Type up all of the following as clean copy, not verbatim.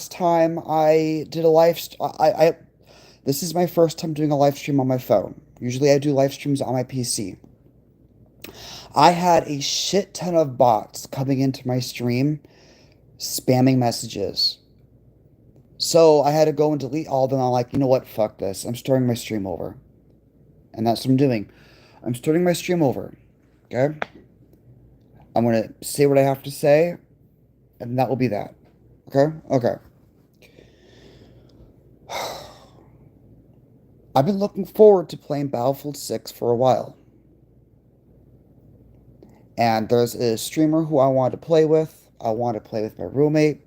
time I did a live st- I this is my first time doing a live stream on my phone. Usually I do live streams on my PC. I had a shit ton of bots coming into my stream spamming messages. So I had to go and delete all of them. I'm like, you know what? Fuck this. I'm starting my stream over. And that's what I'm doing. I'm starting my stream over. Okay? I'm gonna say what I have to say, and that will be that. Okay? Okay. I've been looking forward to playing Battlefield 6 for a while. And there's a streamer who I want to play with. I want to play with my roommate.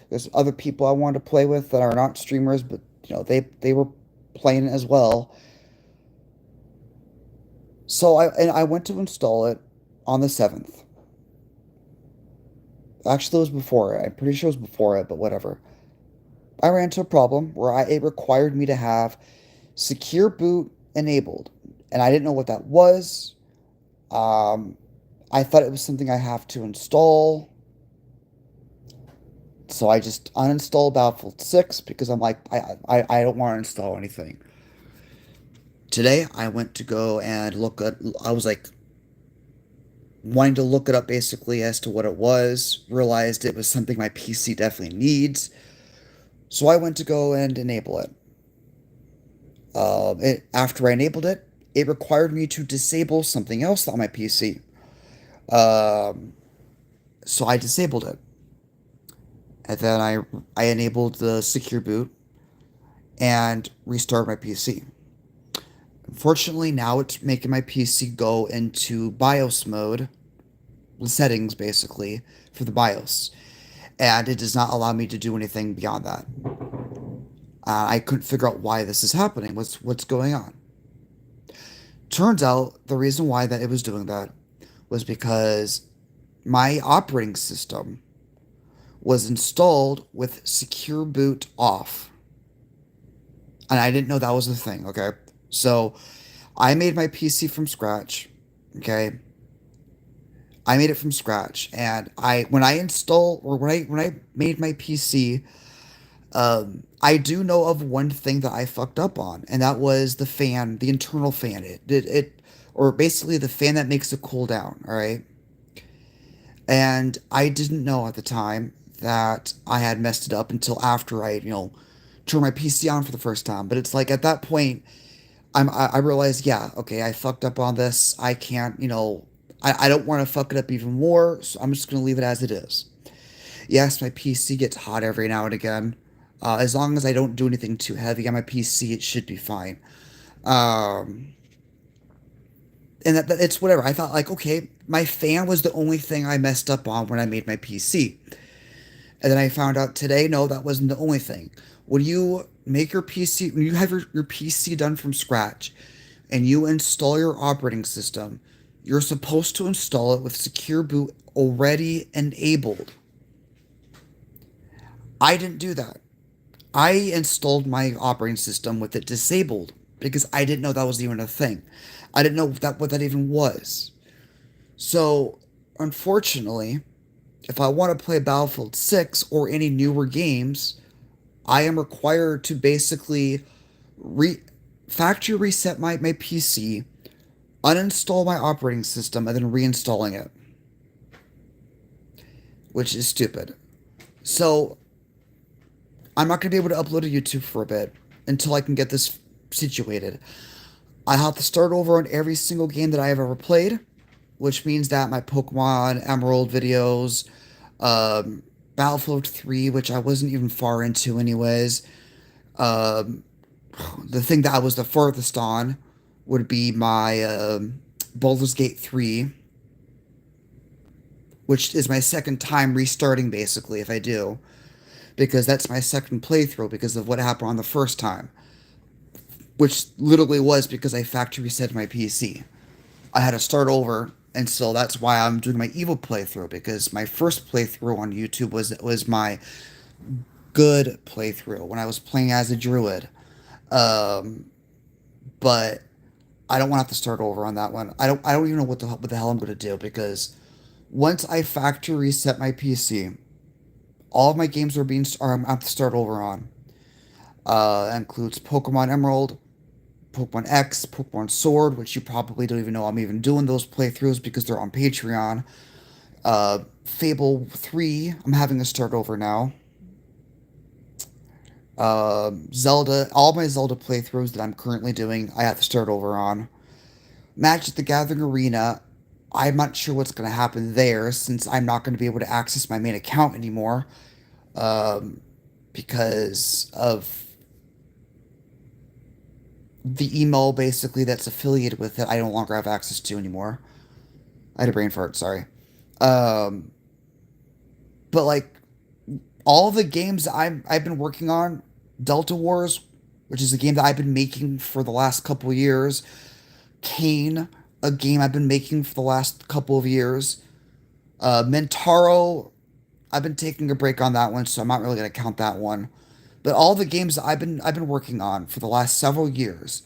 There's other people I want to play with that are not streamers, but they were playing as well. So I went to install it on the 7th. Actually, it was before it. I'm pretty sure it was before it, but whatever. I ran into a problem where it required me to have secure boot enabled, and I didn't know what that was. Um, I thought it was something I have to install. So I just uninstalled Battlefield 6 because I'm like, I don't want to install anything. Today, I went to go and I was like, wanting to look it up basically as to what it was, realized it was something my PC definitely needs. So I went to go and enable it. After I enabled it, it required me to disable something else on my PC. Um, so I disabled it. And then I enabled the secure boot and restarted my PC. Unfortunately, now it's making my PC go into BIOS mode, settings basically, for the BIOS. And it does not allow me to do anything beyond that. I couldn't figure out why this is happening. What's going on? Turns out the reason why that it was doing that was because my operating system was installed with secure boot off. And I didn't know that was a thing, okay? So I made my PC from scratch, okay? I made it from scratch, and I when I install or when I made my PC, I do know of one thing that I fucked up on, and that was the fan, the internal fan. Or basically the fan that makes it cool down. All right, and I didn't know at the time that I had messed it up until after I turned my PC on for the first time. But it's like at that point, I realized, yeah, okay, I fucked up on this. I can't, I don't want to fuck it up even more, so I'm just gonna leave it as it is. Yes, my PC gets hot every now and again. As long as I don't do anything too heavy on my PC, it should be fine. Um, and that it's whatever. I thought like, okay, my fan was the only thing I messed up on when I made my PC. And then I found out today, no, that wasn't the only thing. When you make your PC, when you have your PC done from scratch and you install your operating system, you're supposed to install it with secure boot already enabled. I didn't do that. I installed my operating system with it disabled because I didn't know that was even a thing. I didn't know what that even was. So, unfortunately, if I want to play Battlefield 6 or any newer games, I am required to basically re- factory reset my PC, uninstall my operating system, and then reinstalling it, which is stupid. So, I'm not going to be able to upload to YouTube for a bit until I can get this situated. I have to start over on every single game that I have ever played, which means that my Pokemon Emerald videos, um, Battlefield 3, which I wasn't even far into anyways, um, the thing that I was the furthest on would be my Baldur's Gate 3, which is my second time restarting basically if I do, because that's my second playthrough because of what happened on the first time, which literally was because I factory reset my PC. I had to start over, and so that's why I'm doing my evil playthrough because my first playthrough on YouTube was my good playthrough when I was playing as a druid. Um, but I don't want to have to start over on that one. I don't even know what the hell I'm going to do because once I factory reset my PC, All of my games are I'm to start over on. That includes Pokemon Emerald, Pokemon X, Pokemon Sword, which you probably don't even know I'm even doing those playthroughs because they're on Patreon. Fable 3, I'm having to start over now. Zelda, all my Zelda playthroughs that I'm currently doing, I have to start over on. Magic the Gathering Arena, I'm not sure what's going to happen there since I'm not going to be able to access my main account anymore um, because of the email basically that's affiliated with it. I no longer have access to anymore. I had a brain fart, sorry. Um, but like all the games I've been working on, Delta Wars, which is a game that I've been making for the last couple of years, Kane, a game I've been making for the last couple of years, Mentaro, I've been taking a break on that one, so I'm not really gonna count that one. But all the games that I've been working on for the last several years,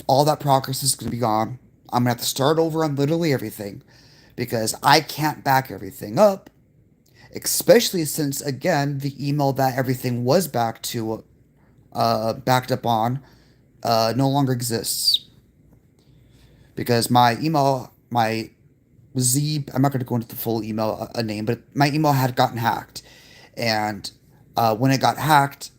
all that progress is gonna be gone. I'm gonna have to start over on literally everything because I can't back everything up, especially since again the email that everything was backed up on no longer exists because my email my Z I'm not going to go into the full email name, but my email had gotten hacked, and when it got hacked,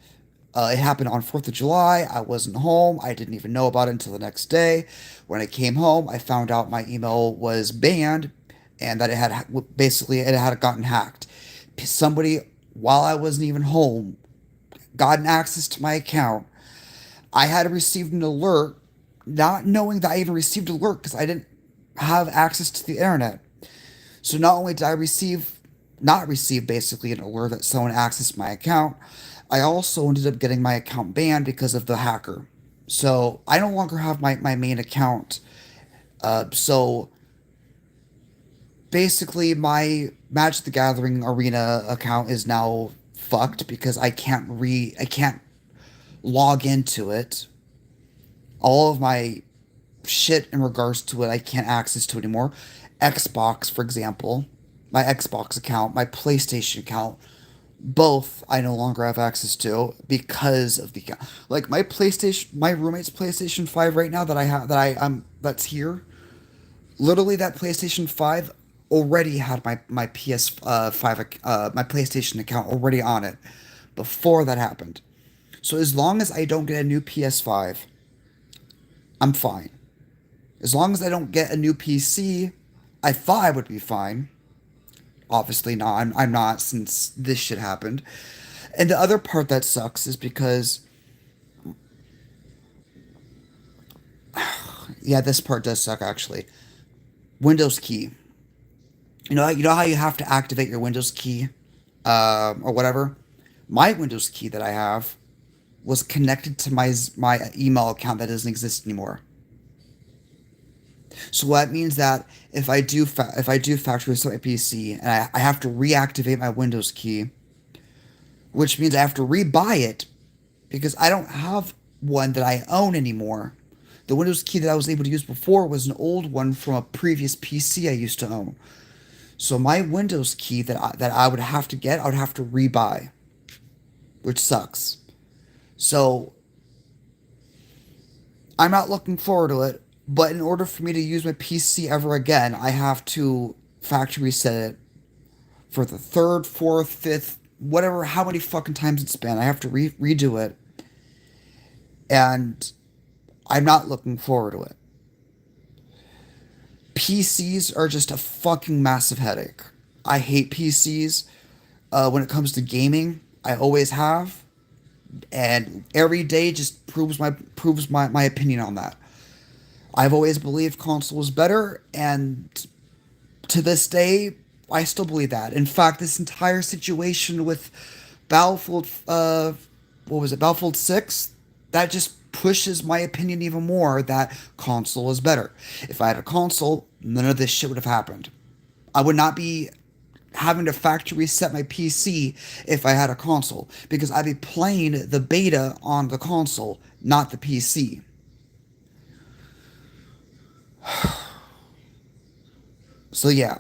it happened on 4th of July. I wasn't home. I didn't even know about it until the next day. When I came home, I found out my email was banned and that it had gotten hacked. Somebody, while I wasn't even home, gotten access to my account. I had received an alert, not knowing that I even received an alert because I didn't have access to the internet. So not only did I not receive basically an alert that someone accessed my account, I also ended up getting my account banned because of the hacker. So I no longer have my main account. So basically, my Magic the Gathering Arena account is now fucked because I can't log into it. All of my shit in regards to it I can't access to anymore. Xbox, for example, my Xbox account, my PlayStation account, both I no longer have access to because of the like my roommate's PlayStation 5 right now that I have that that's here. Literally that PlayStation 5 already had my PS 5 my PlayStation account already on it before that happened. So as long as I don't get a new PS5, I'm fine. As long as I don't get a new PC, I thought I would be fine. Obviously not. I'm not since this shit happened. And the other part that sucks is because yeah, this part does suck actually. Windows key. You know how you have to activate your Windows key, or whatever. My Windows key that I have was connected to my email account that doesn't exist anymore. So that means that if I do factory reset my PC and I have to reactivate my Windows key, which means I have to rebuy it because I don't have one that I own anymore. The Windows key that I was able to use before was an old one from a previous PC I used to own. So my Windows key that I would have to get, I would have to rebuy, which sucks. So I'm not looking forward to it, but in order for me to use my PC ever again, I have to factory reset it for the third, fourth, fifth, whatever, how many fucking times it's been. I have to redo it, and I'm not looking forward to it. PCs are just a fucking massive headache. I hate PCs. When it comes to gaming, I always have, and every day just proves my opinion on that. I've always believed console was better, and to this day, I still believe that. In fact, this entire situation with Battlefield, what was it, Battlefield 6, that just pushes my opinion even more that console is better. If I had a console, none of this shit would have happened. I would not be having to factory reset my PC if I had a console because I'd be playing the beta on the console, not the PC. So yeah,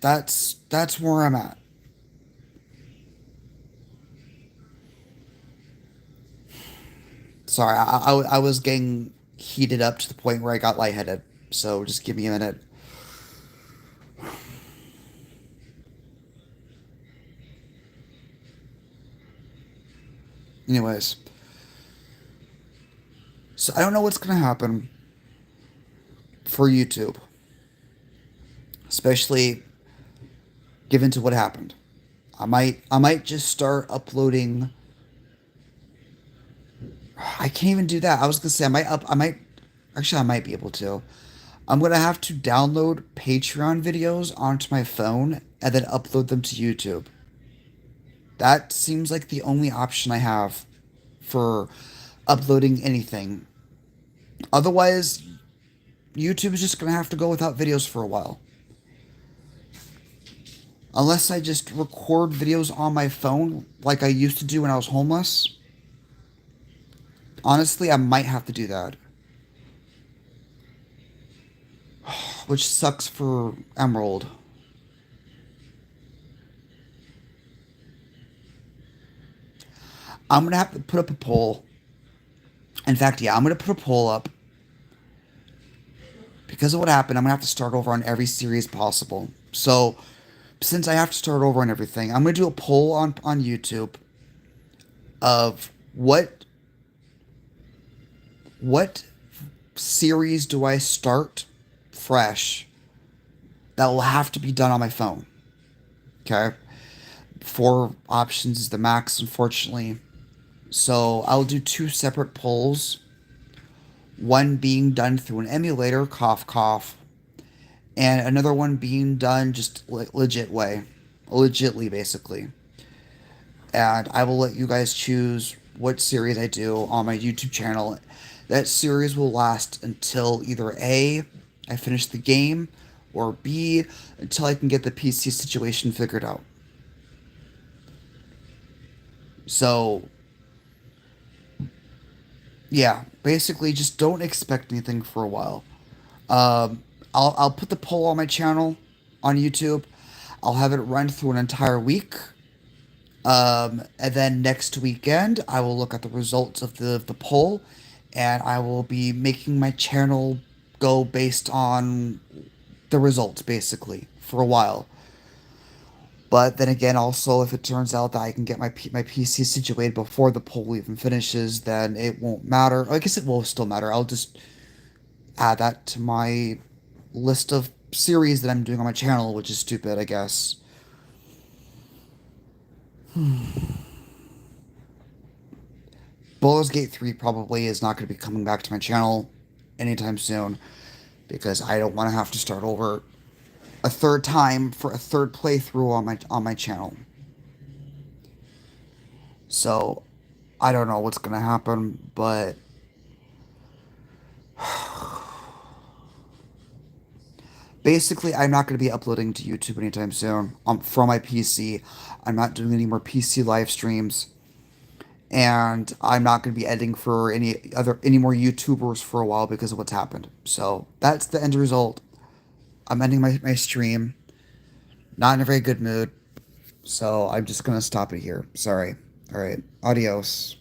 that's where I'm at. Sorry, I was getting heated up to the point where I got lightheaded. So just give me a minute. Anyways, so I don't know what's gonna happen for YouTube, especially given to what happened. I might just start uploading. I can't even do that. I was gonna say I might actually I might be able to. I'm gonna have to download Patreon videos onto my phone and then upload them to YouTube. That seems like the only option I have for uploading anything. Otherwise, YouTube is just gonna have to go without videos for a while. Unless I just record videos on my phone like I used to do when I was homeless. Honestly, I might have to do that. Which sucks for Emerald. I'm gonna have to put up a poll. In fact, yeah, I'm gonna put a poll up. Because of what happened, I'm gonna have to start over on every series possible. So, since I have to start over on everything, I'm gonna do a poll on YouTube of what series do I start fresh that will have to be done on my phone. Okay? 4 options is the max, unfortunately. So I'll do 2 separate polls. One being done through an emulator, cough cough, and another one being done just legit way, legitly basically. And I will let you guys choose what series I do on my YouTube channel. That series will last until either A, I finish the game, or B, until I can get the PC situation figured out. So, yeah, basically just don't expect anything for a while. I'll put the poll on my channel on YouTube. I'll have it run through an entire week. And then next weekend, I will look at the results of the poll, and I will be making my channel go based on the results, basically, for a while. But then again, also, if it turns out that I can get my PC situated before the poll even finishes, then it won't matter. I guess it will still matter. I'll just add that to my list of series that I'm doing on my channel, which is stupid, I guess. Baldur's Gate 3 probably is not going to be coming back to my channel anytime soon because I don't want to have to start over a third time for a third playthrough on my channel. So I don't know what's going to happen, but basically I'm not going to be uploading to YouTube anytime soon from my PC. I'm not doing any more PC live streams. And I'm not going to be editing for any more YouTubers for a while because of what's happened. So that's the end result. I'm ending my stream. Not in a very good mood. So I'm just gonna stop it here. Sorry. All right. Adios.